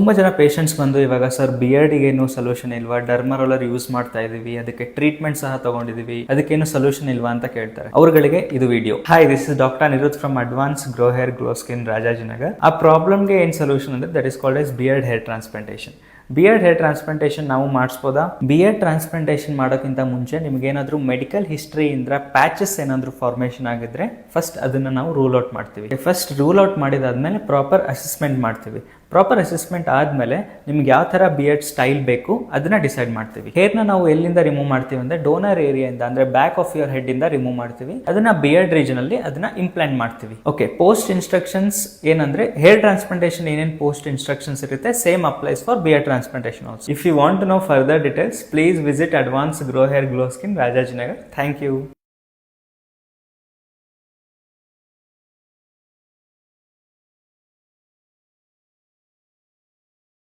ತುಂಬ ಜನ ಪೇಷಂಟ್ಸ್ ಬಂದು ಇವಾಗ ಸರ್ ಬಿಯರ್ಡಿಗೆ ಏನು ಸೊಲ್ಯೂಷನ್ ಇಲ್ವಾ, ಡರ್ಮರೋಲರ್ ಯೂಸ್ ಮಾಡ್ತಾ ಇದೀವಿ, ಅದಕ್ಕೆ ಟ್ರೀಟ್ಮೆಂಟ್ ಸಹ ತಗೊಂಡಿದೀವಿ, ಅದಕ್ಕೇನು ಸೊಲ್ಯೂಷನ್ ಇಲ್ವಾ ಅಂತ ಕೇಳ್ತಾರೆ. ಅವ್ರಗಳಿಗೆ ಇದು video. Hi, this is Doctor Anirudh from Advance Grow Hair Glow Skin Rajajinagar. ಆ ಪ್ರಾಬ್ಲಮ್ಗೆ ಏನು ಸೊಲ್ಯೂಷನ್ ಅಂದ್ರೆ that is called as beard hair transplantation. Beard hair transplantation ನಾವು ಮಾಡಿಸ್ಬೋದಾ? ಬಿಯರ್ಡ್ ಟ್ರಾನ್ಸ್ಪ್ಲಾಂಟೇಷನ್ ಮಾಡೋಕ್ಕಿಂತ ಮುಂಚೆ ನಿಮ್ಗೇನಾದ್ರೂ ಮೆಡಿಕಲ್ ಹಿಸ್ಟ್ರಿ ಇಂದ ಪ್ಯಾಚಸ್ ಏನಾದರೂ ಫಾರ್ಮೇಷನ್ ಆಗಿದ್ರೆ ಫಸ್ಟ್ ಅದನ್ನ ನಾವು ರೂಲ್ ಔಟ್ ಮಾಡ್ತೀವಿ. ಫಸ್ಟ್ ರೂಲ್ ಔಟ್ ಮಾಡಿದಾದ್ಮೇಲೆ ಪ್ರಾಪರ್ ಅಸೆಸ್ಮೆಂಟ್ ಮಾಡ್ತೀವಿ. ಪ್ರಾಪರ್ ಅಸೆಸ್ಮೆಂಟ್ ಆದಮೇಲೆ ನಿಮ್ಗೆ ಯಾವ ಥರ ಬಿಯರ್ಡ್ ಸ್ಟೈಲ್ ಬೇಕು ಅದನ್ನ ಡಿಸೈಡ್ ಮಾಡ್ತೀವಿ. ಹೇರ್ನ ನಾವು ಎಲ್ಲಿಂದ ರಿಮೂವ್ ಮಾಡ್ತೀವಿ ಅಂದ್ರೆ ಡೋನರ್ ಏರಿಯಾದಿಂದ, ಅಂದ್ರೆ ಬ್ಯಾಕ್ ಆಫ್ ಯುವರ್ ಹೆಡ್ ಇಂದ ರಿಮೂವ್ ಮಾಡ್ತೀವಿ. ಅದನ್ನ ಬಿಯರ್ಡ್ ರೀಜನ್ ಅಲ್ಲಿ ಅದನ್ನ ಇಂಪ್ಲಾಂಟ್ ಮಾಡ್ತೀವಿ. ಓಕೆ, ಪೋಸ್ಟ್ ಇನ್ಸ್ಟ್ರಕ್ಷನ್ಸ್ ಏನಂದ್ರೆ ಹೇರ್ ಟ್ರಾನ್ಸ್ಪ್ಲಾಂಟೇಷನ್ ಏನೇನು ಪೋಸ್ಟ್ ಇನ್ಸ್ಟ್ರಕ್ಷನ್ಸ್ ಇರುತ್ತೆ same applies for beard transplantation also. If you want to know further details, please visit Advance Grow Hair Glow Skin Rajajinagar. Thank you.